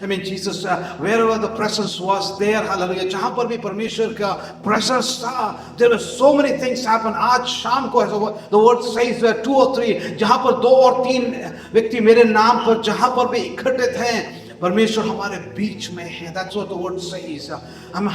I mean, Jesus, wherever the presence was there, hallelujah, जहाँ पर भी परमेश्वर का presence था, there were so many things happen. आज शाम को ऐसा, the word says where 2 or 3, जहाँ पर 2 और 3 व्यक्ति मेरे नाम पर जहाँ पर भी इकट्ठे थे, परमेश्वर हमारे बीच में है. That's what the word says. हम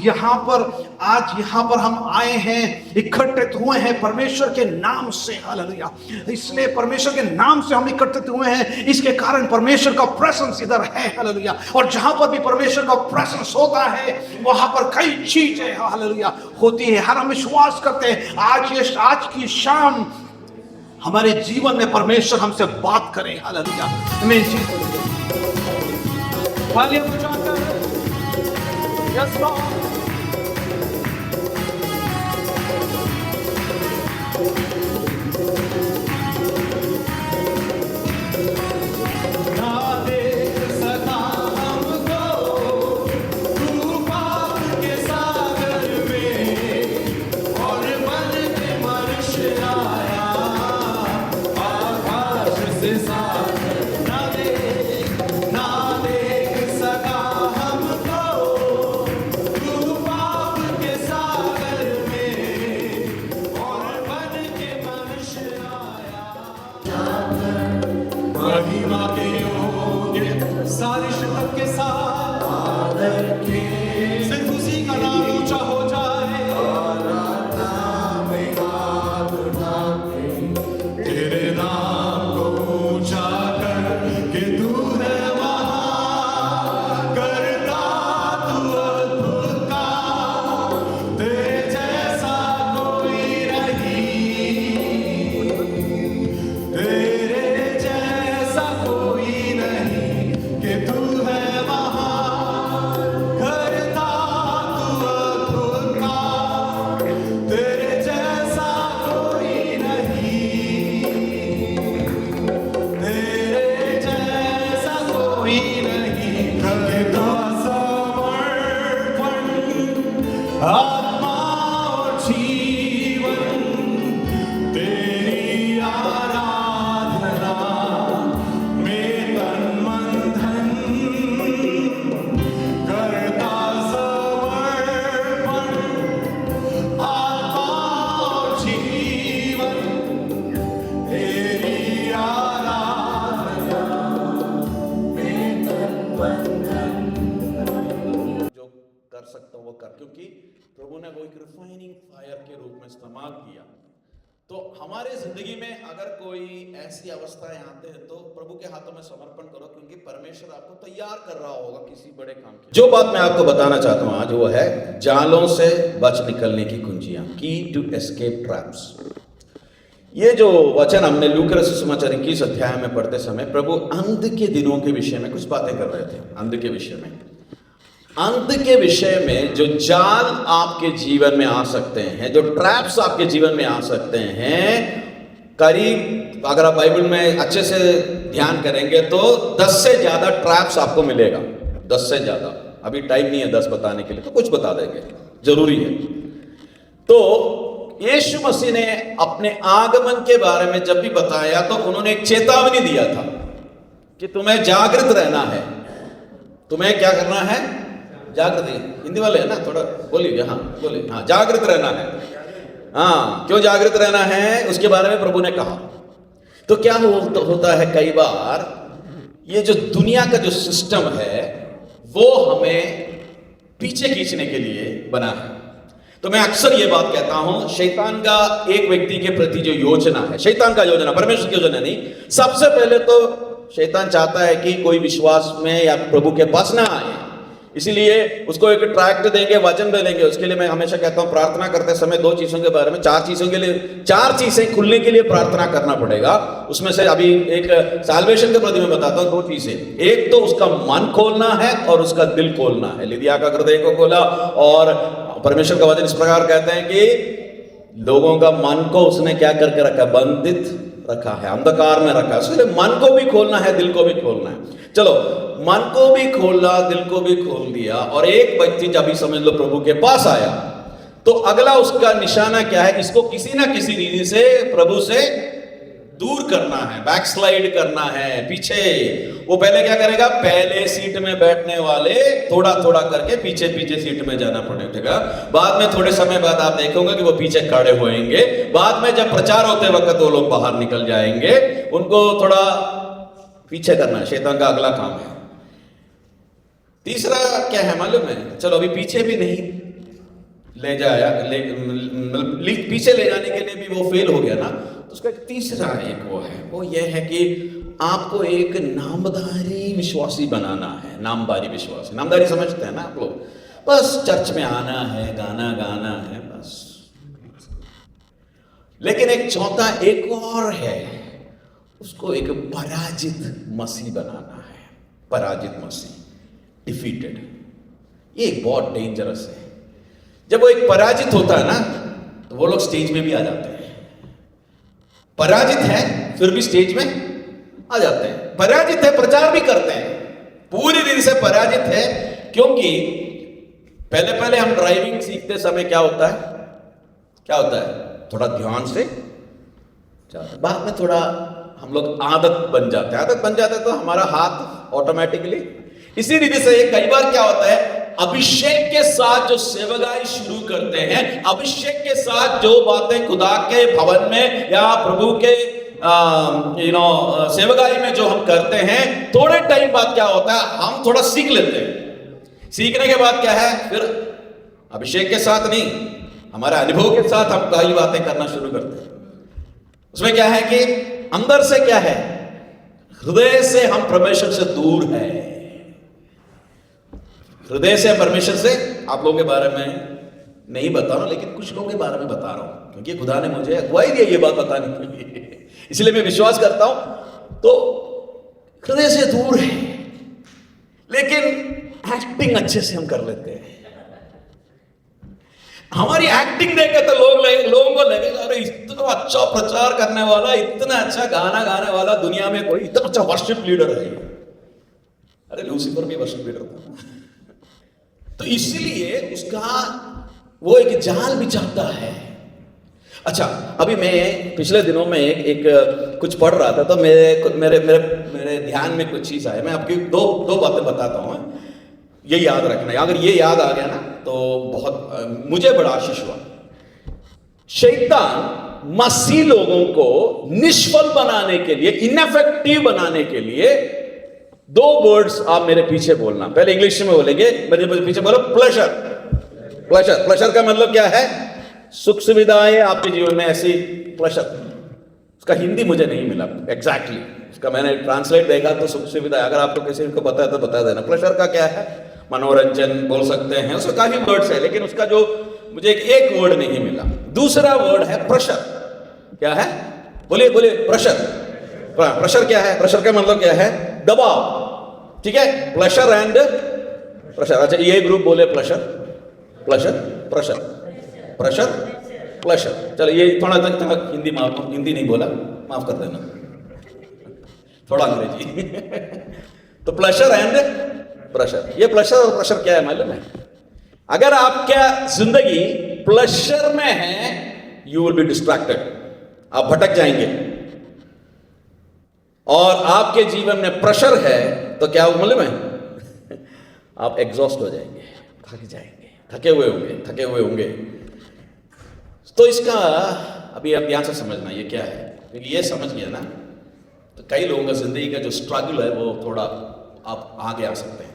यहाँ पर आज यहाँ पर हम आए हैं, इकट्ठित हुए हैं परमेश्वर के नाम से, हालेलुया. इसलिए परमेश्वर के नाम से हम इकट्ठित हुए हैं, इसके कारण परमेश्वर का प्रेजेंस इधर है, हालेलुया. और जहाँ पर भी परमेश्वर का प्रेजेंस होता है, वहाँ पर कई चीजें, हालेलुया, होती है. हर हम विश्वास करते हैं आज की शाम हमारे जीवन में परमेश्वर हमसे बात करें, हालेलुया. आमीन. वालियम बजाकर, यस लॉर्ड. सारी शिद्दत के साथ सिर्फ उसी का नाम ऊंचा हो जाए. तेरे नाम को ऊंचा कर कि तू है महान, करता तू अद्भुत काम, तेरे जैसा कोई नहीं, तेरे जैसा कोई नहीं, कि तू है महान, करता तू अद्भुत काम, तेरे जैसा कोई नहीं, तेरे जैसा कोई नहीं. कि तू समर्पण, आत्मा और जीवन, तेरी आराधना में तन मन धन, करता समर्पण, आत्मा और जीवन, तेरी आराधना में तन मन धन. जो कर सकता हूँ वो कर, क्योंकि प्रभु ने वो एक रिफाइनिंग फायर के रूप में इस्तेमाल किया. तो हमारे जिंदगी में अगर कोई ऐसी अवस्थाएं आते हैं तो प्रभु के हाथों में समर्पण करो, क्योंकि परमेश्वर आपको तैयार कर रहा होगा किसी बड़े काम के. जो बात मैं आपको बताना चाहता हूं आज वो है जालों से बच निकलने की कुंजियां, की टू एस्केप ट्रैप्स. ये जो वचन हमने लूका रचित सुसमाचार 21 अध्याय में पढ़ते समय प्रभु अंत के दिनों के विषय में कुछ बातें कर रहे थे. अंत के विषय में, अंत के विषय में जो जाल आपके जीवन में आ सकते हैं, जो ट्रैप्स आपके जीवन में आ सकते हैं, करीब अगर आप बाइबल में अच्छे से ध्यान करेंगे तो 10 से ज्यादा ट्रैप्स आपको मिलेगा. 10 से ज्यादा. अभी टाइम नहीं है 10 बताने के लिए, तो कुछ बता देंगे, जरूरी है. तो यीशु मसीह ने अपने आगमन के बारे में जब भी बताया तो उन्होंने एक चेतावनी दिया था कि तुम्हें जागृत रहना है. तुम्हें क्या करना है? जागृत. हिंदी वाले है ना, थोड़ा बोलिए. हाँ बोलिए. हाँ, जागृत रहना है. हाँ, क्यों जागृत रहना है उसके बारे में प्रभु ने कहा. तो क्या होता है, कई बार ये जो दुनिया का जो सिस्टम है वो हमें पीछे खींचने के लिए बना है. तो मैं अक्सर ये बात कहता हूं, शैतान का एक व्यक्ति के प्रति जो योजना है, शैतान का योजना, परमेश्वर की योजना नहीं. सबसे पहले तो शैतान चाहता है कि कोई विश्वास में या प्रभु के पास ना आए, इसीलिए उसको एक ट्रैक्ट देंगे, वचन देंगे. उसके लिए मैं हमेशा कहता हूं प्रार्थना करते समय 2 चीजों के बारे में, 4 चीजों के लिए, 4 चीजें खुलने के लिए प्रार्थना करना पड़ेगा. उसमें से अभी एक साल्वेशन के प्रति मैं बताता हूं 2 चीजें. एक तो उसका मन खोलना है और उसका दिल खोलना है. लिदिया का हृदय को खोला, और परमेश्वर का वचन इस प्रकार कहते हैं कि लोगों का मन को उसने क्या करके रखा? बंधित रखा है, अंधकार में रखा है. इसलिए मन को भी खोलना है, दिल को भी खोलना है. चलो, मन को भी खोला, दिल को भी खोल दिया, और एक व्यक्ति जब भी समझ लो प्रभु के पास आया तो अगला उसका निशाना क्या है? इसको किसी ना किसी रीति से प्रभु से दूर करना है, बैकस्लाइड करना है पीछे, वो पहले क्या करेगा, पहले सीट में बैठने वाले थोड़ा थोड़ा करके पीछे पीछे सीट में जाना पड़ेगा। बाद में थोड़े समय बाद आप देखोगे कि वो पीछे खड़े होएंगे। बाद में जब प्रचार होते वक्त वो लोग बाहर निकल जाएंगे। उनको थोड़ा पीछे करना है, शैतान का अगला काम है। तीसरा क्या है मालूम है? चलो अभी पीछे भी नहीं ले जाया, पीछे ले जाने के लिए भी वो फेल हो गया ना, तो उसका तीसरा एक वो ये है कि आपको एक नामधारी विश्वासी बनाना है। नामधारी विश्वासी, नामधारी समझते हैं ना आप लोग? बस चर्च में आना है, गाना गाना है, बस। लेकिन एक चौथा एक और है, उसको एक पराजित मसीह बनाना है। पराजित मसीह, डिफीटेड। ये बहुत डेंजरस है। जब वो एक पराजित होता है ना, तो वो लोग स्टेज में भी आ जाते हैं। पराजित है फिर भी स्टेज में आ जाते हैं। पराजित है, प्रचार भी करते हैं, पूरी दिन से पराजित है। क्योंकि पहले पहले हम ड्राइविंग सीखते समय क्या होता है, थोड़ा ध्यान से, बाद में थोड़ा हम लोग आदत बन जाते हैं तो हमारा हाथ ऑटोमेटिकली। इसी रीति से कई बार क्या होता है, अभिषेक के साथ जो सेवकाई शुरू करते हैं, अभिषेक के साथ जो बातें खुदा के भवन में या प्रभु के सेवकाई में जो हम करते हैं, थोड़े टाइम बाद क्या होता है, हम थोड़ा सीख लेते हैं। सीखने के बाद क्या है, फिर अभिषेक के साथ नहीं, हमारे अनुभव के साथ हम कई बातें करना शुरू करते हैं। उसमें क्या है कि अंदर से क्या है, हृदय से हम परमेश्वर से दूर है। हृदय से परमेश्वर से, आप लोगों के बारे में नहीं बता रहा, लेकिन कुछ लोगों के बारे में बता रहा हूं, क्योंकि खुदा ने मुझे अगुवाई दी ये बात बताने के लिए, इसलिए मैं विश्वास करता हूं। तो हृदय से दूर है, लेकिन एक्टिंग अच्छे से हम कर लेते हैं। हमारी एक्टिंग देख के तो लोगों को लगेगा, अरे इतना अच्छा प्रचार करने वाला, इतना अच्छा गाना गाने वाला, दुनिया में कोई इतना अच्छा वर्शिप लीडर है। अरे लूसीफर भी वर्शिप लीडर था। तो इसलिए उसका वो एक जाल बिछाता है। अच्छा, अभी मैं पिछले दिनों में एक कुछ पढ़ रहा था, तो मेरे ध्यान में कुछ चीज आया। मैं आपकी दो बातें बताता हूं, ये याद रखना है। अगर ये याद आ गया ना तो बहुत मुझे बड़ा आशीष हुआ। शैतान मसीह लोगों को निष्फल बनाने के लिए, इनफेक्टिव बनाने के लिए, दो वर्ड्स आप मेरे पीछे बोलना। पहले इंग्लिश में बोलेंगे, मेरे पीछे बोलो प्लेजर। प्लेजर, प्लेजर का मतलब क्या है? सुख सुविधाएं आपके जीवन में ऐसी प्लेजर। उसका हिंदी मुझे नहीं मिला एग्जैक्टली, उसका मैंने ट्रांसलेट देखा तो सुख सुविधा। अगर आपको किसी को पता है तो बता देना। प्लेजर का क्या है? मनोरंजन बोल सकते हैं, उसका काफी वर्ड्स है, लेकिन उसका जो मुझे एक वर्ड नहीं मिला। दूसरा वर्ड है प्रेशर। क्या है? बोलिए बोलिए, प्रेशर। प्रेशर क्या है? प्रेशर का मतलब क्या है? दबाव। ठीक है, प्लेजर एंड प्रेशर। अच्छा, ये ग्रुप बोले pleasure, pleasure, pressure, pressure, pleasure. चलो ये थोड़ा हिंदी नहीं बोला, माफ कर देना, थोड़ा अंग्रेजी। तो प्लेजर एंड प्रेशर। ये प्लेजर और प्रेशर क्या है मालूम है? अगर आपका जिंदगी प्लेजर में है, यू विल बी डिस्ट्रैक्टेड, आप भटक जाएंगे। और आपके जीवन में प्रेशर है तो क्या मालूम है? आप एग्जॉस्ट हो जाएंगे, थक जाएंगे, थके हुए होंगे। तो इसका अभी आप ध्यान से समझना ये क्या है, क्योंकि ये समझ गया ना तो कई लोगों का जिंदगी का जो स्ट्रगल है वो थोड़ा आप आगे आ सकते हैं।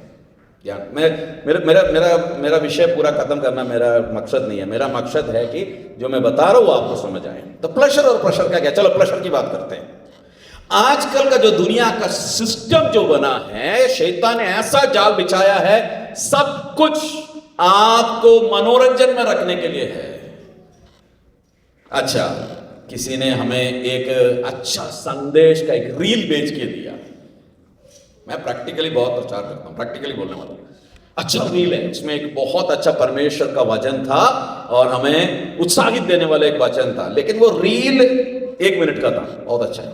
मेरा विषय पूरा खत्म करना मेरा मकसद नहीं है। मेरा मकसद है कि जो मैं बता रहा हूं आपको समझ आए। तो प्लेजर और प्रेशर का क्या? चलो प्लेजर की बात करते हैं। आजकल का जो दुनिया का सिस्टम जो बना है, शैतान ने ऐसा जाल बिछाया है, सब कुछ आपको मनोरंजन में रखने के लिए है। अच्छा, किसी ने हमें एक अच्छा संदेश का एक रील बेच के दिया। मैं प्रैक्टिकली बहुत प्रचार करता हूं, प्रैक्टिकली बोलने वाला हूं। अच्छा रील है, उसमें एक बहुत अच्छा परमेश्वर का वचन था और हमें उत्साहित देने वाला एक वचन था, लेकिन वो रील 1 मिनट का था, बहुत अच्छा है।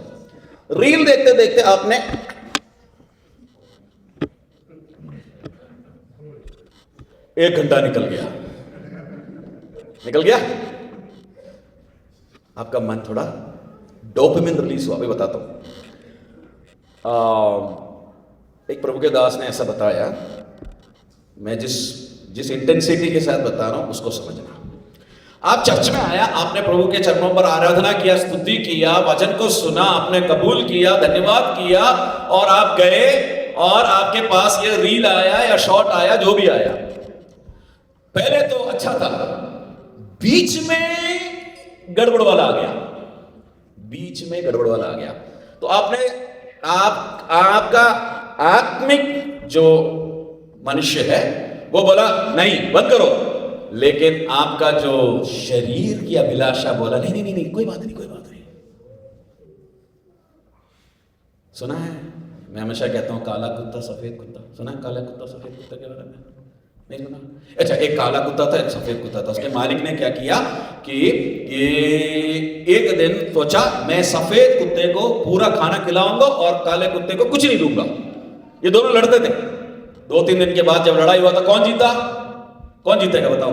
रील देखते देखते आपने एक घंटा निकल गया, आपका मन थोड़ा डोपामिन रिलीज हुआ। अभी बताता हूँ। एक प्रभु के दास ने ऐसा बताया, मैं जिस इंटेंसिटी के साथ बता रहा हूं उसको समझना। आप चर्च में आया, आपने प्रभु के चरणों पर आराधना किया, स्तुति किया, वचन को सुना, आपने कबूल किया, धन्यवाद किया, और आप गए और आपके पास ये रील आया या शॉर्ट आया, जो भी आया, पहले तो अच्छा था, बीच में गड़बड़ वाला आ गया, बीच में गड़बड़ वाला आ गया, तो आपका आत्मिक जो मनुष्य है वो बोला नहीं बंद करो, लेकिन आपका जो शरीर की अभिलाषा बोला नहीं नहीं नहीं, कोई बात नहीं, कोई बात नहीं। सुना है, मैं हमेशा कहता हूं काला कुत्ता सफेद कुत्ता, सुना है काला कुत्ता सफेद कुत्ता के बारे में? नहीं सुना? अच्छा, एक काला कुत्ता था, एक सफेद कुत्ता था। उसके मालिक ने क्या किया कि एक दिन सोचा मैं सफेद कुत्ते को पूरा खाना खिलाऊंगा और काले कुत्ते को कुछ नहीं दूंगा। ये दोनों लड़ते थे। 2-3 दिन के बाद जब लड़ाई हुआ था, कौन जीता? कौन जीतेगा बताओ?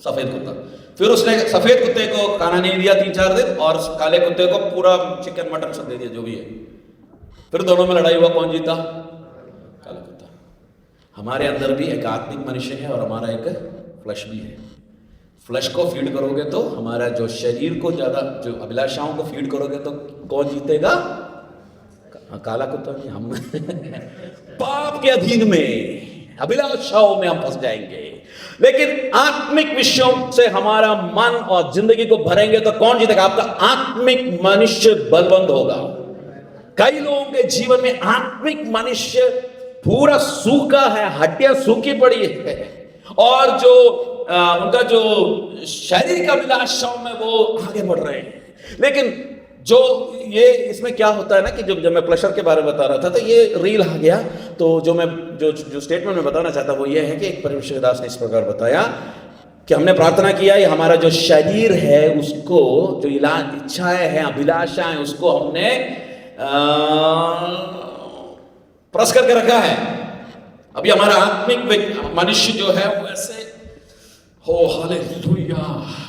सफेद कुत्ता। फिर उसने सफेद कुत्ते को खाना नहीं दिया 3-4 दिन, और काले कुत्ते को पूरा चिकन मटन सब दे दिया, जो भी है। फिर दोनों में लड़ाई हुआ, कौन जीता? काला कुत्ता। हमारे अंदर भी एक आत्मिक मनुष्य है और हमारा एक फ्लश भी है। फ्लश को फीड करोगे तो हमारा जो शरीर को ज्यादा, जो अभिलाषाओं को फीड करोगे तो कौन जीतेगा? काला कुत्ता नहीं, हम पाप के अधीन में, अभिलाषाओं में हम फंस जाएंगे। लेकिन आत्मिक विषयों से हमारा मन और जिंदगी को भरेंगे तो कौन जीतेगा? आपका आत्मिक मनुष्य बलवंत होगा। कई लोगों के जीवन में आत्मिक मनुष्य पूरा सूखा है, हड्डियां सूखी पड़ी है, और जो उनका जो शारीरिक अभिलाषाओं में वो आगे बढ़ रहे हैं। लेकिन जो ये इसमें क्या होता है ना कि जब मैं प्लेजर के बारे में बता रहा था तो ये रील आ गया, तो जो स्टेटमेंट में बताना चाहता वो ये है कि एक परमेश्वर दास ने इस प्रकार बताया कि हमने प्रार्थना किया, ये हमारा जो शरीर है उसको, जो इच्छाएं हैं, अभिलाषाएं, उसको हमने प्रेस करके रखा है। अभी हमारा आत्मिक मनुष्य जो है वो ऐसे हो, हालेलुया,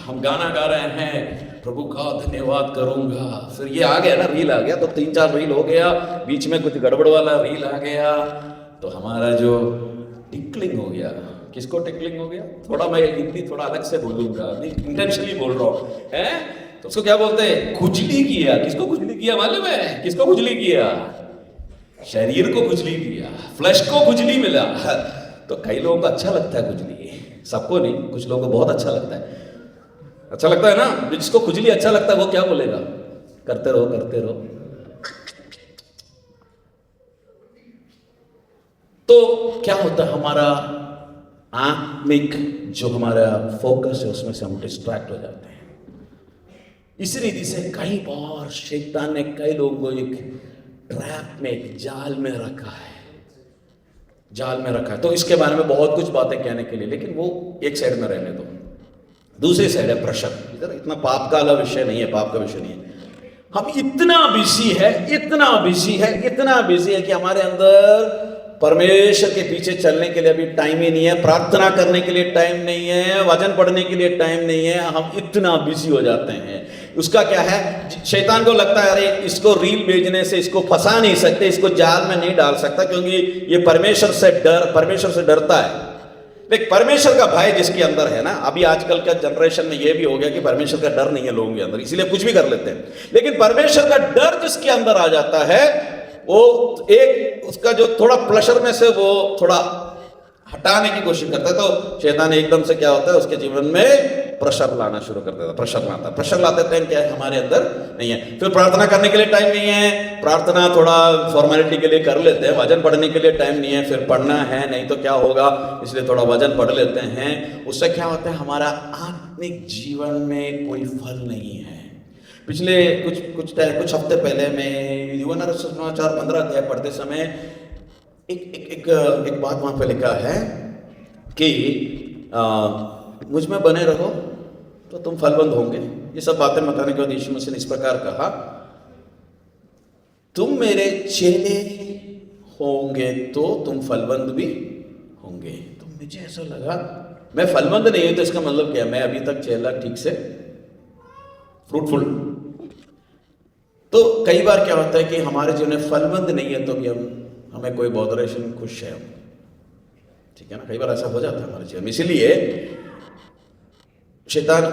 हम गाना गा रहे हैं, प्रभु का धन्यवाद करूंगा। फिर ये आ गया ना, रील आ गया, तो 3-4 रील हो गया, बीच में कुछ गड़बड़ वाला रील आ गया, तो हमारा जो टिकलिंग हो गया। किसको टिकलिंग हो गया? थोड़ा मैं हिंदी थोड़ा अलग से बोलूंगा, इंटेंशनली बोल रहा हूं, है तो उसको क्या बोलते हैं? खुजली किया। किसको खुजली किया मालूम है? किसको खुजली किया? शरीर को खुजली किया, फ्लैश को खुजली मिला। तो कई लोगों को अच्छा लगता है खुजली, सबको नहीं, कुछ लोगों को बहुत अच्छा लगता है। अच्छा लगता है ना, जिसको खुजली अच्छा लगता है वो क्या बोलेगा? करते रहो, करते रहो। तो क्या होता है, हमारा आत्मिक जो हमारा फोकस है उसमें से हम डिस्ट्रैक्ट हो जाते हैं। इसी रीति से कई बार शैतान ने कई लोगों को एक ट्रैप में, एक जाल में रखा है, जाल में रखा है। तो इसके बारे में बहुत कुछ बातें कहने के लिए, लेकिन वो एक साइड में रहने दो। दूसरी साइड है प्रेशर। इधर इतना पाप का विषय नहीं है, पाप का विषय नहीं है। हम इतना बिजी है, इतना बिजी है, इतना बिजी है कि हमारे अंदर परमेश्वर के पीछे चलने के लिए अभी टाइम ही नहीं है, प्रार्थना करने के लिए टाइम नहीं है, वचन पढ़ने के लिए टाइम नहीं है। हम इतना बिजी हो जाते हैं। उसका क्या है, शैतान को लगता है अरे इसको रील भेजने से इसको फंसा नहीं सकते, इसको जाल में नहीं डाल सकता, क्योंकि ये परमेश्वर से डरता है। लेकिन परमेश्वर का भय जिसके अंदर है ना, अभी आजकल का जनरेशन में ये भी हो गया कि परमेश्वर का डर नहीं है लोगों के अंदर, इसीलिए कुछ भी कर लेते हैं। लेकिन परमेश्वर का डर जिसके अंदर आ जाता है, वो एक उसका जो थोड़ा प्रेशर में से वो थोड़ा हटाने की कोशिश करता है, तो शैतान एकदम से क्या होता है, उसके जीवन में प्रेशर लाना शुरू कर देता है। प्रेशर लाते टाइम क्या है, हमारे अंदर नहीं है। फिर प्रार्थना करने के लिए टाइम नहीं है, प्रार्थना थोड़ा फॉर्मेलिटी के लिए कर लेते हैं, वचन पढ़ने के लिए टाइम नहीं है, फिर पढ़ना है नहीं तो क्या होगा, इसलिए थोड़ा वचन पढ़ लेते हैं। उससे क्या होता है, हमारा आत्मिक जीवन में कोई फल नहीं है। पिछले कुछ हफ्ते पहले मैं यूहन्ना रसूल समाचार 15 अध्याय पढ़ते समय एक बात वहां पे लिखा है कि मुझ में बने रहो तो तुम फलवंत होंगे। ये सब बातें बताने के बाद यीशु मसीह ने इस प्रकार कहा, तुम मेरे चेले होंगे तो तुम फलवंत भी होंगे। तो मुझे ऐसा लगा मैं फलवंत नहीं हूं तो इसका मतलब क्या है, मैं अभी तक चेला ठीक से फ्रूटफुल तो कई बार क्या होता है कि हमारे जीवन में फलबंद नहीं है तो भी हमें कोई बॉदरेशन खुश है हम, ठीक है ना, कई बार ऐसा हो जाता है हमारे जीवन में। इसीलिए शैतान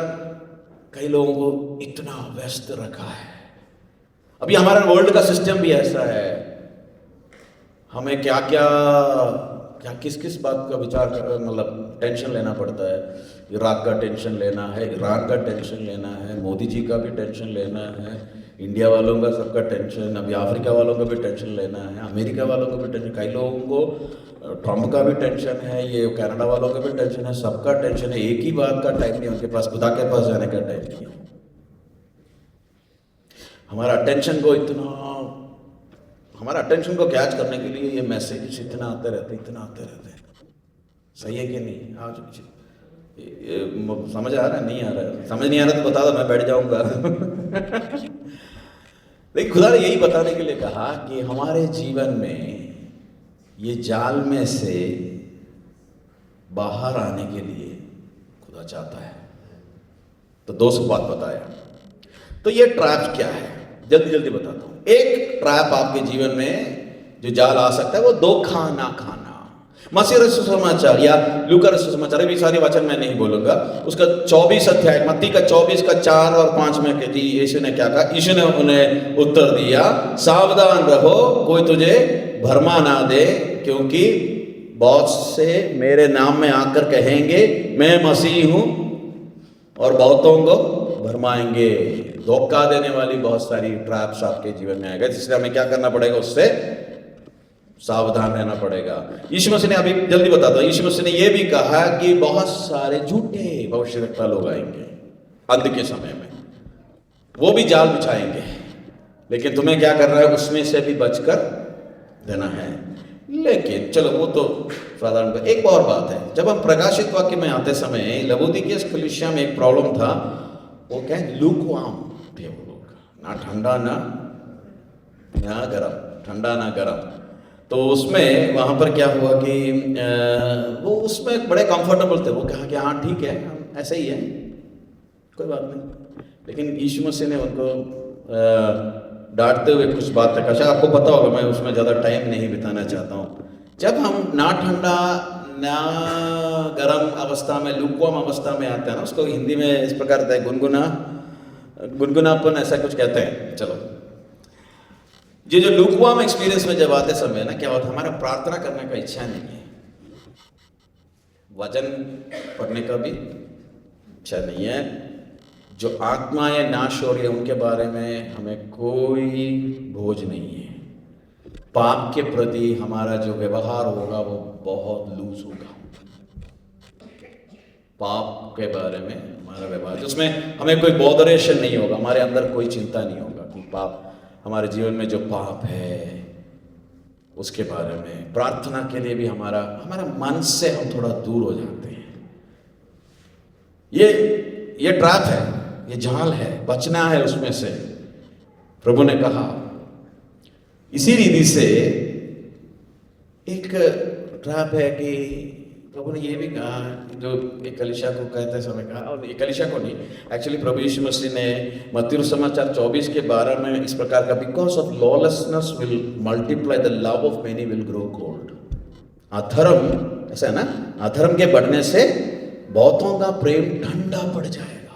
कई लोगों को इतना व्यस्त रखा है। अभी हमारा वर्ल्ड का सिस्टम भी ऐसा है, हमें क्या क्या किस किस बात का विचार कर, मतलब टेंशन लेना पड़ता है। इराक का टेंशन लेना है, ईरान का टेंशन लेना है, मोदी जी का भी टेंशन लेना है, इंडिया वालों का सबका टेंशन, अभी अफ्रीका वालों का भी टेंशन लेना है, अमेरिका वालों का भी टेंशन, कई लोगों को ट्रम्प का भी टेंशन है, ये कनाडा वालों का भी टेंशन है, सबका टेंशन है। एक ही बात का टाइम नहीं उनके पास, खुदा के पास जाने का टाइम नहीं है। हमारा अटेंशन को कैच करने के लिए ये मैसेज इतना आते रहते हैं। सही है कि नहीं? आज समझ आ रहा है, नहीं आ रहा है? समझ नहीं आ रहा तो बता दो, मैं बैठ जाऊंगा। लेकिन खुदा ने यही बताने के लिए कहा कि हमारे जीवन में ये जाल में से बाहर आने के लिए खुदा चाहता है। तो दो बात बताया। तो ये ट्रैप क्या है, जल्दी बताता हूं। एक ट्रैप आपके जीवन में जो जाल आ सकता है वो धोखा ना खाना। मसीह रसूल समाचार या लूका रसूल समाचार, भी सारी वचन मैं नहीं बोलूंगा, उसका 24 अध्याय, मत्ती का 24 का 4 और 5 में कहती यीशु ने क्या कहा? यीशु ने उन्हें उत्तर दिया, सावधान रहो, कोई तुझे भरमा ना दे, क्योंकि बहुत से मेरे नाम में आकर कहेंगे मैं मसीह हूं और बहुतों को भरमाएंगे। धोखा देने वाली बहुत सारी ट्रैप्स आपके जीवन में आएगा, जिससे हमें क्या करना पड़ेगा? उससे सावधान रहना पड़ेगा। यीशु मसीह ने, अभी जल्दी बताता हूं, यीशु मसीह ने यह भी कहा कि बहुत सारे झूठे भविष्यवक्ता लोग आएंगे अंत के समय में, वो भी जाल बिछाएंगे, लेकिन तुम्हें क्या करना है? उसमें से भी बचकर देना है। लेकिन चलो वो तो साधारण। एक और बात है, जब हम प्रकाशित वाक्य में आते समय लवोदिकीय कलीसिया में एक प्रॉब्लम था, वो क्या है? लूकवार्म थे वो लोग, ना ठंडा ना गरम, ठंडा ना गरम। तो उसमें वहाँ पर क्या हुआ कि वो उसमें बड़े कंफर्टेबल थे। वो कहा कि हाँ ठीक है, हम ऐसे ही है, कोई बात नहीं। लेकिन यीशु मसीह ने उनको डांटते हुए कुछ बात रखा। शायद आपको पता होगा, मैं उसमें ज़्यादा टाइम नहीं बिताना चाहता हूँ। जब हम ना ठंडा ना गरम अवस्था में, लुकवार्म अवस्था में आते हैं ना, उसको हिंदी में इस प्रकार कहते हैं गुनगुनापन, ऐसा कुछ कहते हैं। चलो, ये जो लुकवार्म एक्सपीरियंस में जब आते समय ना क्या होता है? हमारा प्रार्थना करने का इच्छा नहीं है, वचन पढ़ने का भी इच्छा नहीं है, जो आत्माएं नाश हो रही है उनके बारे में हमें कोई बोझ नहीं है। पाप के प्रति हमारा जो व्यवहार होगा वो बहुत लूज होगा। पाप के बारे में हमारा व्यवहार, जिसमें हमें कोई बॉदरेशन नहीं होगा, हमारे अंदर कोई चिंता नहीं होगा कि पाप, हमारे जीवन में जो पाप है उसके बारे में प्रार्थना के लिए भी हमारा मन से हम थोड़ा दूर हो जाते हैं। ये ट्रैप है, ये जाल है, बचना है उसमें से। प्रभु ने कहा, इसी रीति से एक ट्रैप है कि प्रभु ने यह भी कहा, जो एक कलीसिया को कहते समय कहा, और एक कलीसिया को नहीं, एक्चुअली प्रभु यीशु मसीह ने मत्ती समाचार 24 के 12 में इस प्रकार का, because of lawlessness will multiply the love of many will grow cold. अधर्म, ऐसा है ना, अधर्म के बढ़ने से बहुतों का प्रेम ठंडा पड़ जाएगा।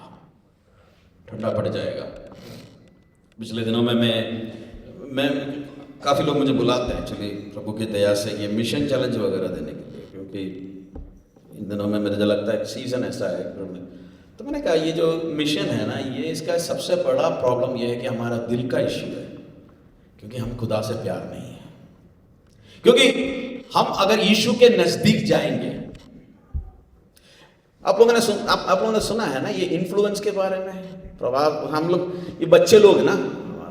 पिछले दिनों में मैं काफ़ी लोग मुझे बुलाते हैं एक्चुअली प्रभु की दया से ये मिशन चैलेंज वगैरह देने के लिए, क्योंकि इन दिनों में मुझे लगता है सीज़न ऐसा है। तो मैंने कहा ये जो मिशन है ना, ये इसका सबसे बड़ा प्रॉब्लम ये है कि हमारा दिल का इश्यू है, क्योंकि हम खुदा से प्यार नहीं है। क्योंकि हम अगर यीशु के नज़दीक जाएंगे, आप लोगों ने सुना है ना ये इन्फ्लुएंस के बारे में, प्रभाव। हम लोग, ये बच्चे लोग ना,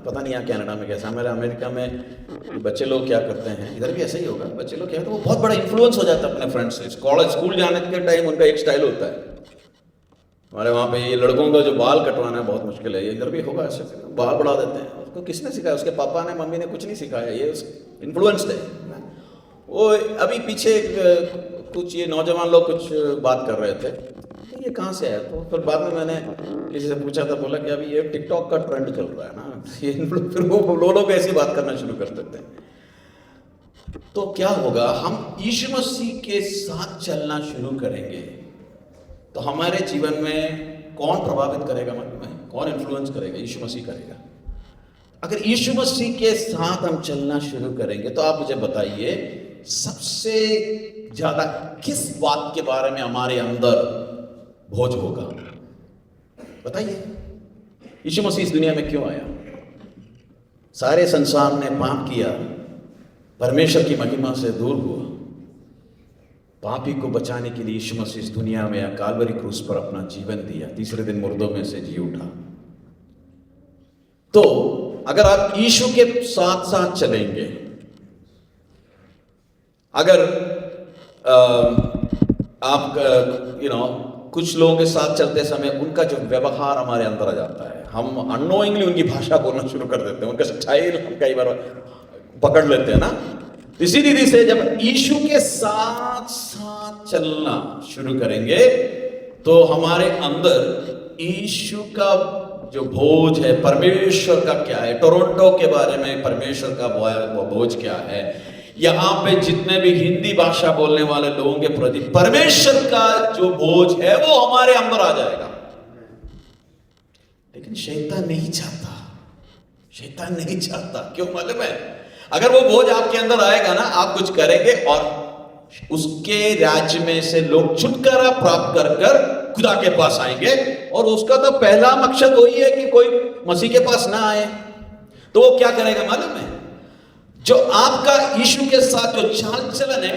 पता नहीं यहाँ कनाडा में कैसा, हमारे अमेरिका में बच्चे लोग क्या करते हैं, इधर भी ऐसा ही होगा। बच्चे लोग क्या करते हैं, वो बहुत बड़ा इन्फ्लुएंस हो जाता है अपने फ्रेंड्स से। कॉलेज स्कूल जाने के टाइम उनका एक स्टाइल होता है। हमारे वहाँ पे ये लड़कों का जो बाल कटवाना बहुत मुश्किल है, ये इधर भी होगा ऐसे, बाल बढ़ा देते हैं। उसको किसने सिखाया? उसके पापा ने, मम्मी ने कुछ नहीं सिखाया, ये इन्फ्लुएंस्ड है। वो अभी पीछे कुछ ये नौजवान लोग कुछ बात कर रहे थे, ये कहाँ से आया? तो फिर बाद में मैंने किसी से पूछा था, बोला कि अभी ये टिकटॉक का ट्रेंड चल रहा है ना, ये फिर वो लोग ऐसी बात करना शुरू कर देते हैं। तो क्या होगा, हम यीशु मसीह के साथ चलना शुरू करेंगे तो हमारे जीवन में कौन प्रभावित करेगा, मतलब कौन इन्फ्लुएंस करेगा? यीशु मसीह करेगा। अगर यीशु मसीह के साथ हम चलना शुरू करेंगे तो आप मुझे बताइए, सबसे ज्यादा किस बात के बारे में हमारे अंदर बोझ होगा? बताइए, यीशु मसीह इस दुनिया में क्यों आया? सारे संसार ने पाप किया, परमेश्वर की महिमा से दूर हुआ। पापी को बचाने के लिए यीशु मसीह इस दुनिया में काल्वरी क्रूस पर अपना जीवन दिया, तीसरे दिन मुर्दों में से जी उठा। तो अगर आप यीशु के साथ साथ चलेंगे, अगर आप कुछ लोगों के साथ चलते समय उनका जो व्यवहार हमारे अंदर आ जाता है, हम अननोइंगली उनकी भाषा बोलना शुरू कर देते हैं, उनका स्टाइल हम कई बार पकड़ लेते हैं ना। इसी रीति से जब यीशु के साथ साथ चलना शुरू करेंगे तो हमारे अंदर यीशु का जो बोझ है, परमेश्वर का क्या है, टोरंटो के बारे में परमेश्वर का बोझ क्या है, यहां पे जितने भी हिंदी भाषा बोलने वाले लोगों के प्रति परमेश्वर का जो बोझ है वो हमारे अंदर आ जाएगा। लेकिन शैतान नहीं चाहता, शैतान नहीं चाहता। क्यों मालूम है? अगर वो बोझ आपके अंदर आएगा ना, आप कुछ करेंगे और उसके राज्य में से लोग छुटकारा प्राप्त कर कर खुदा के पास आएंगे, और उसका तो पहला मकसद वही है कि कोई मसीह के पास ना आए। तो वो क्या करेगा मालूम है? जो आपका यीशु के साथ जो चाल चलन है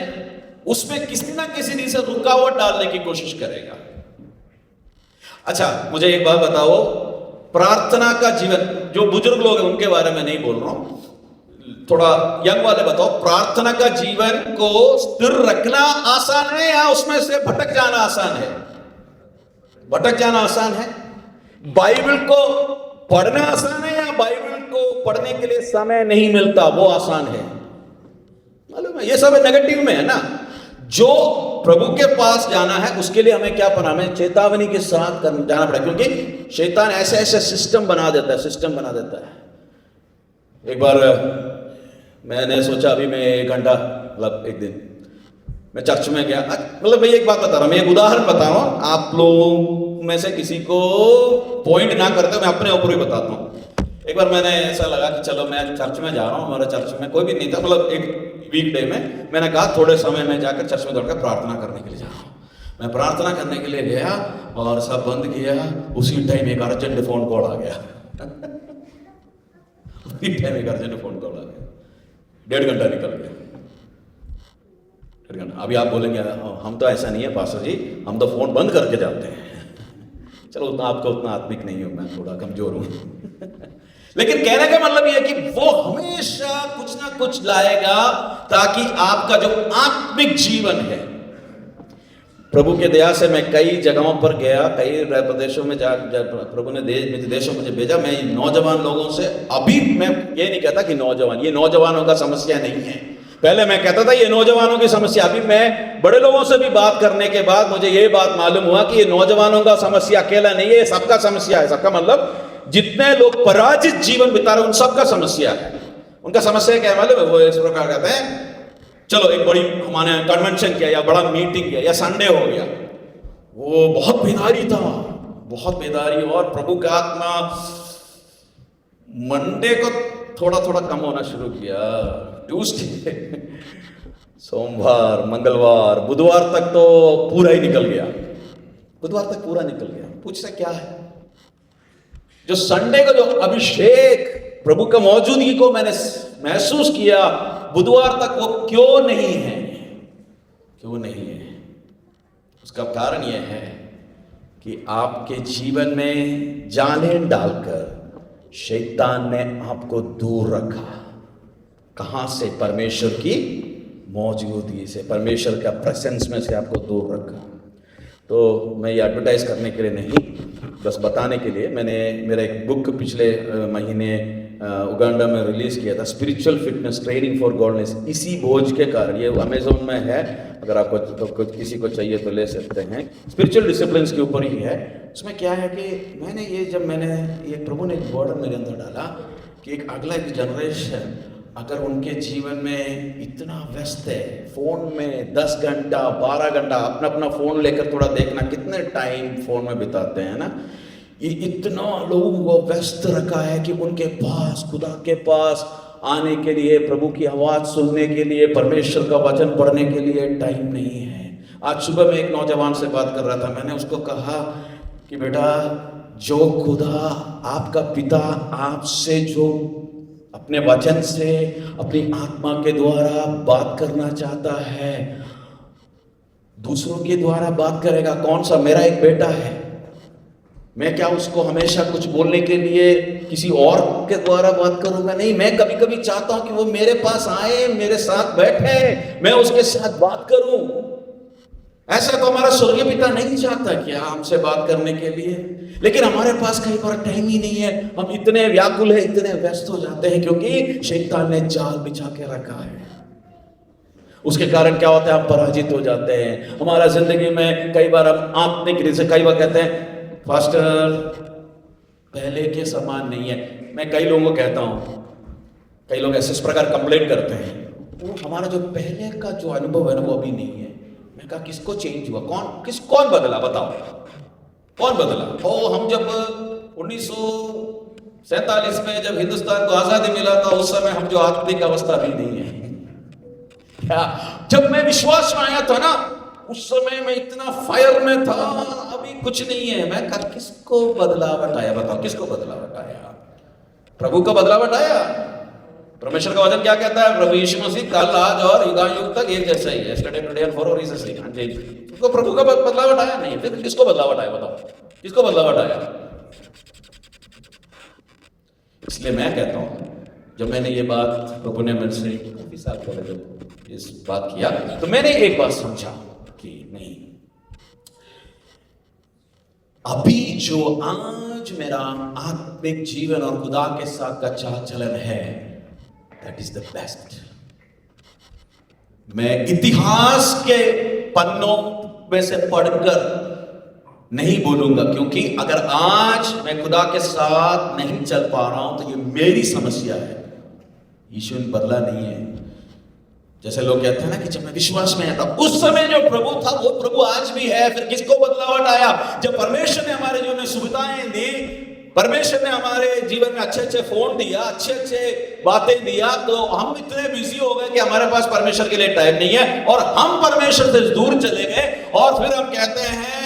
उसमें किसी ना किसी रीति से रुकावट डालने की कोशिश करेगा। अच्छा, मुझे एक बात बताओ, प्रार्थना का जीवन, जो बुजुर्ग लोग हैं उनके बारे में नहीं बोल रहा हूं, थोड़ा यंग वाले बताओ, प्रार्थना का जीवन को स्थिर रखना आसान है या उसमें से भटक जाना आसान है? भटक जाना आसान है। बाइबल को पढ़ना आसान है या बाइबल को पढ़ने के लिए समय नहीं मिलता वो आसान है? मालूम है, ये सब नेगेटिव में है ना। जो प्रभु के पास जाना है उसके लिए हमें क्या करना, हमें चेतावनी के साथ जाना पड़ेगा, क्योंकि शैतान ऐसे ऐसे सिस्टम बना देता है। एक बार मैंने सोचा, अभी मैं 1 घंटा, मतलब एक दिन मैं चर्च में गया, मतलब मैं एक बात बता रहा हूं, मैं एक उदाहरण बता रहा हूं, आप लोगों में से किसी को पॉइंट ना करते, मैं अपने ऊपर ही बताता हूं। एक बार मैंने ऐसा लगा कि चलो मैं चर्च में जा रहा हूं, हमारे चर्च में कोई भी नहीं था, मतलब एक वीकडे में मैंने कहा थोड़े समय में जाकर चर्च में दौड़कर प्रार्थना करने के लिए जा रहा हूं। मैं प्रार्थना करने के लिए गया और सब बंद किया, उसी टाइम एक अर्जेंट फोन कॉल आ गया। उसी टाइम एक अर्जेंट फोन कॉल आ गया, 1.5 घंटा निकल गया। 1.5 घंटा। अभी आप बोलेंगे हम तो ऐसा नहीं है पास्टर जी, हम तो फोन बंद करके जाते हैं। चलो उतना आपको उतना आत्मिक नहीं हूं, मैं थोड़ा कमजोर हूं। लेकिन कहने का मतलब यह है कि वो हमेशा कुछ ना कुछ लाएगा ताकि आपका जो आत्मिक जीवन है, प्रभु के दया से मैं कई जगहों पर गया, कई प्रदेशों में प्रभु ने देशों मुझे भेजा। मैं नौजवान लोगों से, अभी मैं ये नहीं कहता कि ये नौजवानों का समस्या नहीं है, पहले मैं कहता था ये नौजवानों की समस्या। अभी मैं बड़े लोगों से भी बात करने के बाद मुझे ये बात मालूम हुआ कि ये नौजवानों का समस्या अकेला नहीं है, ये सबका समस्या है। सबका मतलब जितने लोग पराजित जीवन बिता रहे उन सबका समस्या है। उनका समस्या क्या है मालूम है? वो इस प्रकार कहते हैं, चलो एक बड़ी हमारे कन्वेंशन किया या बड़ा मीटिंग किया या संडे हो गया, वो बहुत बेदारी था, बहुत बेदारी, और प्रभु का आत्मा मंडे को थोड़ा थोड़ा कम होना शुरू किया, ट्यूसडे, सोमवार, मंगलवार, बुधवार तक तो पूरा ही निकल गया, बुधवार तक पूरा निकल गया। पूछता क्या है? जो संडे को जो अभिषेक, प्रभु का मौजूदगी को मैंने महसूस किया, बुधवार तक वो क्यों नहीं है? क्यों नहीं है? उसका कारण यह है कि आपके जीवन में जालें डालकर शैतान ने आपको दूर रखा। कहां से? परमेश्वर की मौजूदगी से, परमेश्वर का प्रेजेंस में से आपको दूर रखा। तो मैं ये एडवर्टाइज करने के लिए नहीं, बस बताने के लिए, मैंने मेरा एक बुक पिछले महीने उगांडा में रिलीज किया था, spiritual fitness training for goodness. इसी बोझ के कारण, ये अमेजोन में है, अगर आपको तो किसी को चाहिए तो ले सकते हैं, स्पिरिचुअल डिसिप्लिन के ऊपर ही है। उसमें क्या है कि मैंने ये प्रभु ने एक वर्ड मेरे अंदर डाला कि एक अगला एक जनरेशन अगर उनके जीवन में इतना व्यस्त है, फोन में 10 घंटा 12 घंटा अपना अपना फोन लेकर थोड़ा देखना, कितने टाइम फोन में बिताते हैं ना, ये इतना लोगों को व्यस्त रखा है कि उनके पास खुदा के पास आने के लिए, प्रभु की आवाज़ सुनने के लिए, परमेश्वर का वचन पढ़ने के लिए टाइम नहीं है। आज सुबह मैं एक नौजवान से बात कर रहा था, मैंने उसको कहा कि बेटा, जो खुदा आपका पिता आपसे जो अपने वचन से, अपनी आत्मा के द्वारा बात करना चाहता है, दूसरों के द्वारा बात करेगा। कौन सा? मेरा एक बेटा है, मैं क्या उसको हमेशा कुछ बोलने के लिए किसी और के द्वारा बात करूंगा? नहीं, मैं कभी कभी चाहता हूं कि वो मेरे पास आए, मेरे साथ बैठे, मैं उसके साथ बात करूं। ऐसा तो हमारा स्वर्गीय पिता नहीं चाहता क्या हमसे बात करने के लिए? लेकिन हमारे पास कई बार टाइम ही नहीं है, हम इतने व्याकुल है, इतने व्यस्त हो जाते हैं, क्योंकि शैतान ने जाल बिछा के रखा है। उसके कारण क्या होता है? हम पराजित हो जाते हैं। हमारा जिंदगी में कई बार हम आत्मिक रीति से कई बार कहते हैं, पास्टर पहले के समान नहीं है। मैं कई लोगों को कहता हूं, कई लोग ऐसे इस प्रकार कंप्लेंट करते हैं, वो हमारा जो पहले का जो अनुभव है ना, वो अभी नहीं है। मैं कहा, किसको चेंज हुआ? कौन बदला? बताओ, कौन बदला? हम जब 1947 में जब हिंदुस्तान को आजादी मिला था, उस समय हम जो आत्मिक अवस्था भी नहीं है क्या? जब मैं विश्वास में आया था ना, उस समय मैं इतना फायर में था, अभी कुछ नहीं है। मैं कहा, किसको बदलावट आया? बताओ, किसको बदलावट आया? प्रभु का बदलावट आया। परमेश्वर का वचन क्या कहता है? प्रभु यीशु मसीह कल, आज और युगायुग तक एक जैसा ही है। Yesterday, today and forever is the same. उसको प्रभु का बदलावट आया नहीं। फिर किसको बदलावट आया? बताओ, किसको बदलावट आया? इसलिए मैं कहता हूं, जब मैंने ये बात, प्रभु ने मेरे से काफी साल पहले जब इस बात किया, तो मैंने एक बात समझा कि नहीं, अभी जो आज मेरा आत्मिक जीवन और खुदा के साथ का चाल चलन है, दैट इज द बेस्ट। मैं इतिहास के पन्नों में से पढ़कर नहीं बोलूंगा, क्योंकि अगर आज मैं खुदा के साथ नहीं चल पा रहा हूं तो ये मेरी समस्या है। यीशु बदला नहीं है। जैसे लोग कहते हैं ना कि जब मैं विश्वास में आया था, उस समय जो प्रभु था वो प्रभु आज भी है। फिर किसको बदलावट आया? जब परमेश्वर ने हमारे जीवन में सुविधाएं दी, परमेश्वर ने हमारे जीवन में अच्छे अच्छे फोन दिया, अच्छे अच्छे बातें दिया, तो हम इतने बिजी हो गए कि हमारे पास परमेश्वर के लिए टाइम नहीं है, और हम परमेश्वर से दूर चले गए। और फिर हम कहते हैं,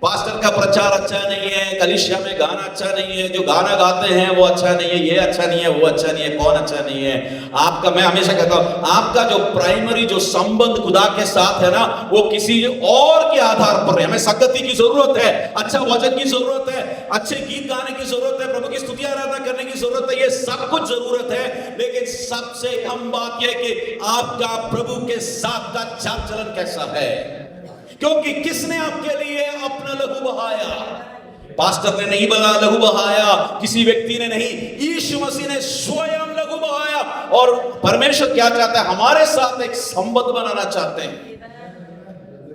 पास्टर का प्रचार अच्छा नहीं है, कलीसिया में गाना अच्छा नहीं है, जो गाना गाते हैं वो अच्छा नहीं है, ये अच्छा नहीं है, वो अच्छा नहीं है। कौन अच्छा नहीं है? आपका, मैं हमेशा कहता हूं, आपका जो प्राइमरी जो संबंध खुदा के साथ है ना, वो किसी और के आधार पर है। हमें संगति की जरूरत है, अच्छा वचन की जरूरत है, अच्छे गीत गाने की जरूरत है, प्रभु की स्तुति आराधना करने की जरूरत है, ये सब कुछ जरूरत है। लेकिन सबसे अहम बात यह कि आपका प्रभु के साथ का चाल चलन कैसा है, क्योंकि किसने आपके लिए अपना लहू बहाया? पास्टर ने नहीं बना लहू बहाया, किसी व्यक्ति ने नहीं, यीशु मसीह ने स्वयं लहू बहाया। और परमेश्वर क्या चाहता है? हमारे साथ एक संबंध बनाना चाहते हैं।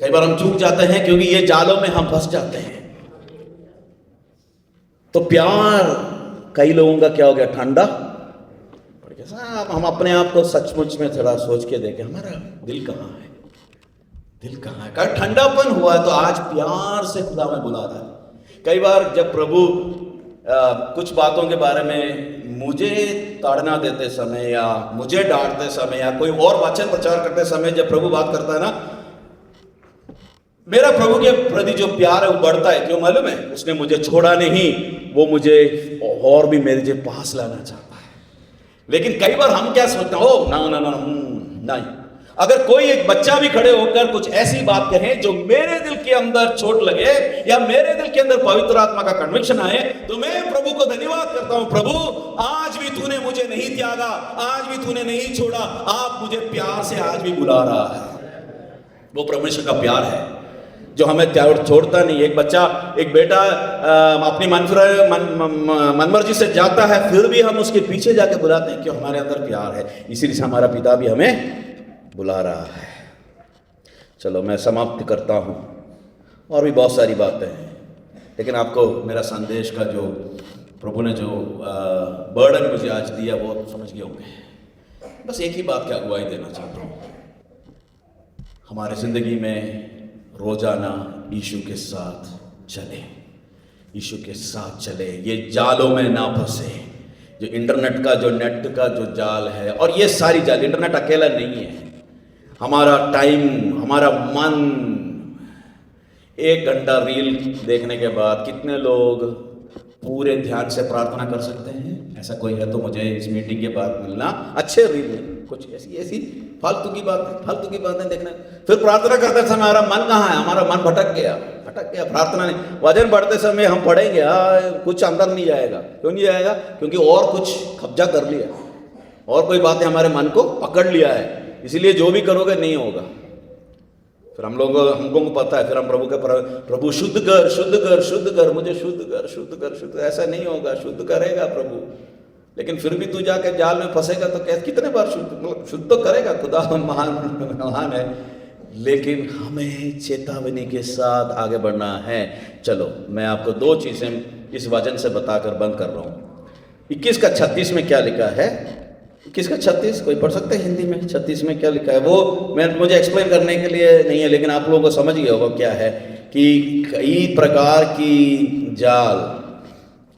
कई बार हम चूक जाते हैं, क्योंकि ये जालों में हम फंस जाते हैं। तो प्यार कई लोगों का क्या हो गया? ठंडा। हम अपने आप को सचमुच में थोड़ा सोच के देखें, हमारा दिल कहाँ है? दिल कहाँ है? कहीं ठंडापन हुआ है तो आज प्यार से खुदा में बुला रहा है। कई बार जब प्रभु कुछ बातों के बारे में मुझे ताड़ना देते समय, या मुझे डांटते समय, या कोई और वचन प्रचार करते समय जब प्रभु बात करता है ना, मेरा प्रभु के प्रति जो प्यार है वो बढ़ता है। क्यों मालूम है? उसने मुझे छोड़ा नहीं, वो मुझे और भी मेरे पास लाना चाहता है। लेकिन कई बार हम क्या सोचते हैं, ओ ना ना ना नहीं। अगर कोई एक बच्चा भी खड़े होकर कुछ ऐसी बात कहे जो मेरे दिल के अंदर चोट लगे, या मेरे दिल के अंदर पवित्र आत्मा का कन्विक्शन आए, तो मैं प्रभु को धन्यवाद करता हूं। प्रभु, आज भी तूने मुझे नहीं त्यागा, आज भी तूने नहीं छोड़ा, आप मुझे प्यार से आज भी बुला रहा है। वो परमेश्वर का प्यार है। जो हमें छोड़ता नहीं। एक बेटा अपनी मनमर्जी से जाता है, फिर भी हम उसके पीछे जाके बुलाते हैं, क्यों? हमारे अंदर प्यार है, इसीलिए हमारा पिता भी हमें बुला रहा है। चलो मैं समाप्त करता हूँ, और भी बहुत सारी बातें हैं, लेकिन आपको मेरा संदेश का जो प्रभु ने जो बर्डन मुझे आज दिया वो समझ गए होंगे। बस एक ही बात की अगुवाई देना चाहता हूँ, हमारे ज़िंदगी में रोजाना यीशु के साथ चले, यीशु के साथ चले, ये जालों में ना फंसे। जो इंटरनेट का जो नेट का जो जाल है, और ये सारी जाल, इंटरनेट अकेला नहीं है, हमारा टाइम, हमारा मन, 1 घंटा रील देखने के बाद कितने लोग पूरे ध्यान से प्रार्थना कर सकते हैं? ऐसा कोई है तो मुझे इस मीटिंग के बाद मिलना। अच्छे रील नहीं, कुछ ऐसी फालतू की बातें देखना, फिर प्रार्थना करते समय हमारा मन कहाँ है? हमारा मन भटक गया। प्रार्थना नहीं, वजन बढ़ते समय हम पढ़ेंगे, कुछ अंदर नहीं जाएगा। क्यों नहीं जाएगा? क्योंकि और कुछ कब्जा कर लिया, और कोई बातें हमारे मन को पकड़ लिया है, इसलिए जो भी करोगे नहीं होगा। फिर हमको पता है, फिर हम प्रभु शुद्ध कर, मुझे शुद्ध कर, ऐसा नहीं होगा। शुद्ध करेगा प्रभु, लेकिन फिर भी तू जाके जाल में फंसेगा तो कैसे? कितने बार शुद्ध तो करेगा, खुदा महान है, लेकिन हमें चेतावनी के साथ आगे बढ़ना है। चलो मैं आपको 2 चीज़ें इस वचन से बताकर बंद कर रहा हूँ। 21 का 36 में क्या लिखा है? 21 का 36 कोई पढ़ सकते हैं हिंदी में? 36 में क्या लिखा है? वो मुझे एक्सप्लेन करने के लिए नहीं है, लेकिन आप लोगों को समझ गया होगा क्या है, कि कई प्रकार की जाल,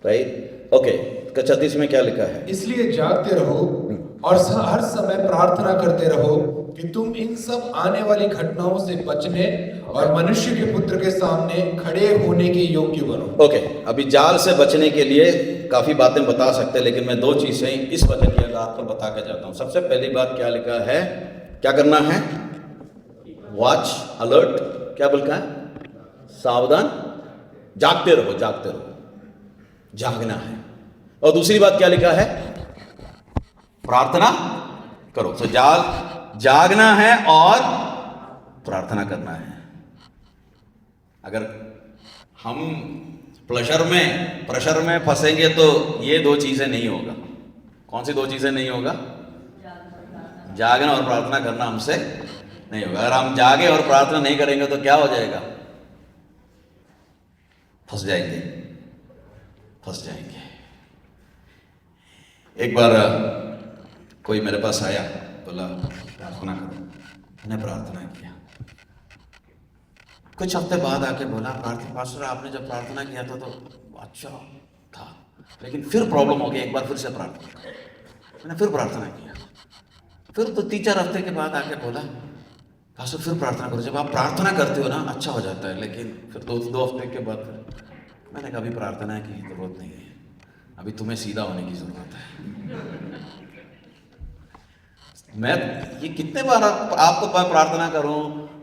राइट? ओके, 36 में क्या लिखा है? इसलिए जागते रहो और हर समय प्रार्थना करते रहो कि तुम इन सब आने वाली घटनाओं से बचने और मनुष्य के पुत्र के सामने खड़े होने के योग्य बनो। ओके, अभी जाल से बचने के लिए काफी बातें बता सकते हैं, लेकिन मैं 2 चीजें इस वचन की आधार पर बता के जाता हूं। सबसे पहली बात क्या लिखा है? क्या करना है? वॉच, अलर्ट, क्या बोलता है? सावधान, जागते रहो, जागना है। और दूसरी बात क्या लिखा है? प्रार्थना करो। तो जागना है और प्रार्थना करना है। अगर हम प्रेशर में फंसेंगे तो ये 2 चीजें नहीं होगा। कौन सी 2 चीजें नहीं होगा? जागना और प्रार्थना करना हमसे नहीं होगा। अगर हम जागे और प्रार्थना नहीं करेंगे तो क्या हो जाएगा? फंस जाएंगे। एक बार कोई मेरे पास आया, बोला प्रार्थना करो। मैंने प्रार्थना किया। कुछ हफ्ते बाद आके बोला, पास्टर आपने जब प्रार्थना किया था तो अच्छा था, लेकिन फिर प्रॉब्लम हो गई, एक बार फिर से प्रार्थना करो। मैंने फिर प्रार्थना किया। फिर तो 3-4 हफ्ते के बाद आके बोला, पास्टर फिर प्रार्थना करो। जब आप प्रार्थना करते हो ना अच्छा हो जाता है, लेकिन फिर 2 हफ्ते के बाद फिर मैंने कभी प्रार्थना की जरूरत नहीं है, अभी तुम्हें सीधा होने की जरूरत है। मैं ये कितने बार आपको प्रार्थना करूं,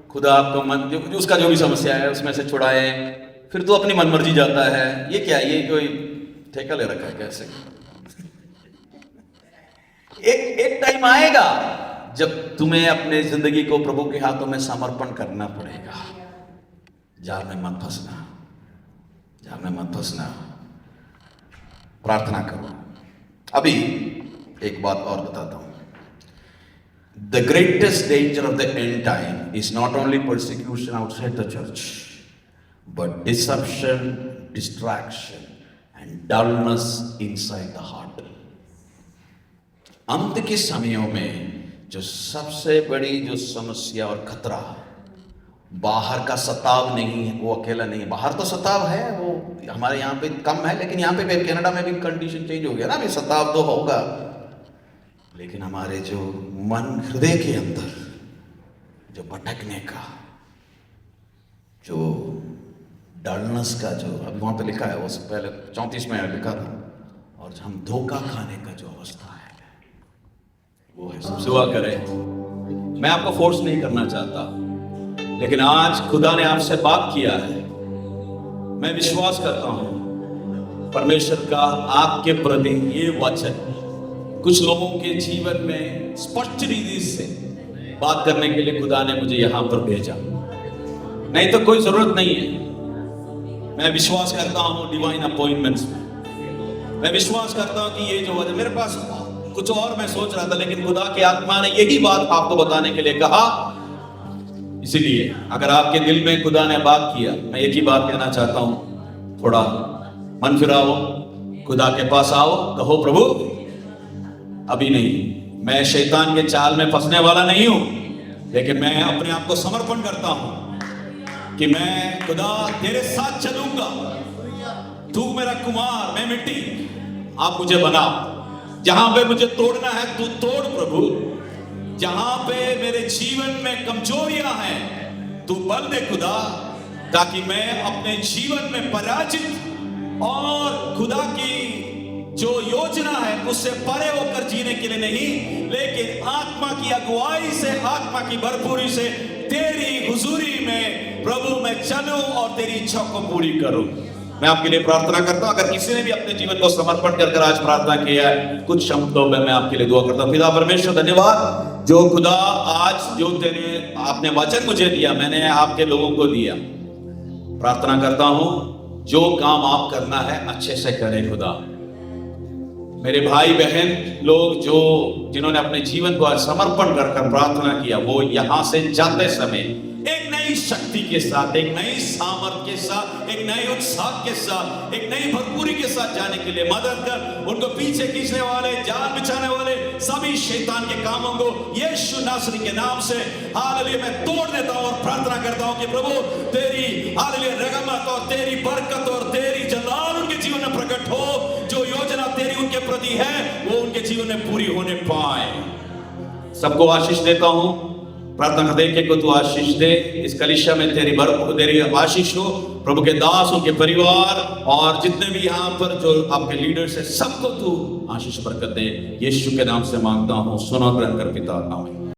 खुदा आपको मन जो उसका जो भी समस्या है उसमें से छुड़ाए, फिर तो अपनी मनमर्जी जाता है। ये क्या, ये कोई ठेका ले रखा है कैसे? एक टाइम आएगा जब तुम्हें अपने जिंदगी को प्रभु के हाथों में समर्पण करना पड़ेगा। जाल में मत फंसना, प्रार्थना करो। अभी एक बात और बताता हूं। The greatest danger of the end time is not only persecution outside the church, but deception, distraction, and dullness inside the heart. अंत के समयों में जो सबसे बड़ी जो समस्या और खतरा बाहर का सताव नहीं है, वो अकेला नहीं है। बाहर तो सताव है, वो हमारे यहाँ पे कम है, लेकिन यहाँ पे कनाडा में भी कंडीशन चेंज हो गया ना, भी सताव तो होगा, लेकिन हमारे जो मन हृदय के अंदर जो भटकने का, जो डलनेस का, जो अभी वहां पे लिखा है, वो पहले 34 में लिखा था, और हम धोखा खाने का जो अवस्था है वो है। सब दुआ करें। मैं आपको फोर्स नहीं करना चाहता, लेकिन आज खुदा ने आपसे बात किया है। मैं विश्वास करता हूं परमेश्वर का आपके प्रति ये वचन कुछ लोगों के जीवन में स्पष्ट रीति से बात करने के लिए खुदा ने मुझे यहां पर भेजा। नहीं तो कोई जरूरत नहीं है। मैं विश्वास करता हूं डिवाइन अपॉइंटमेंट्स में। मैं विश्वास करता हूं कि ये जो वजह मेरे पास कुछ और मैं सोच रहा था, लेकिन खुदा की आत्मा ने यही बात आपको बताने के लिए कहा। इसीलिए अगर आपके दिल में खुदा ने बात किया, मैं एक ही बात कहना चाहता हूं, थोड़ा मन फिराओ, खुदा के पास आओ, कहो प्रभु अभी नहीं, मैं शैतान के चाल में फंसने वाला नहीं हूं, लेकिन मैं अपने आप को समर्पण करता हूं कि मैं खुदा तेरे साथ चलूंगा। तू मेरा कुमार, मैं मिट्टी, आप मुझे बना। जहां पे मुझे तोड़ना है तू तोड़ प्रभु। जहां पे मेरे जीवन में कमजोरियां हैं तू बल दे खुदा, ताकि मैं अपने जीवन में पराजित और खुदा की जो योजना है उससे परे होकर जीने के लिए नहीं, लेकिन आत्मा की अगुवाई से, आत्मा की भरपूरी से तेरी हुजूरी में प्रभु मैं चलूं और तेरी इच्छा को पूरी करूं। मैं आपके लिए प्रार्थना करता हूं। अगर किसी ने भी अपने जीवन को समर्पण कर आज प्रार्थना किया है, कुछ शब्दों में मैं आपके लिए दुआ करता हूं। पिता परमेश्वर धन्यवाद जो खुदा आज जो तेरे आपने वचन मुझे दिया, मैंने आपके लोगों को दिया। प्रार्थना करता हूं जो काम आप करना है अच्छे से करें खुदा। मेरे भाई बहन लोग जो जिन्होंने अपने जीवन को समर्पण कर प्रार्थना किया, वो यहां से जाते समय एक नई शक्ति के साथ, एक नई सामर्थ के साथ, एक नए उत्साह के साथ, एक नई भरपूरी के साथ जाने के लिए मदद कर। उनको पीछे खींचने वाले, जाल बिछाने वाले सभी शैतान के कामों को यीशु नासरी के नाम से हालेलुया मैं तोड़ देता हूं और प्रार्थना करता हूं कि प्रभु तेरी हालेलुया रहमत और तेरी बरकत और तेरी जलाल उनके जीवन में प्रकट हो। जो योजना तेरी उनके प्रति है वो उनके जीवन में पूरी होने पाए। सबको आशीष देता हूं। प्रार्थना करते हैं कि तू आशीष दे। इस कलीसिया में तेरी आशीष हो। प्रभु के दास, उनके परिवार और जितने भी यहाँ पर जो आपके लीडर्स हैं, सबको तू आशीष बरकत दे। यीशु के नाम से मांगता हूँ, सुना ग्रहण कर पिता, आमीन।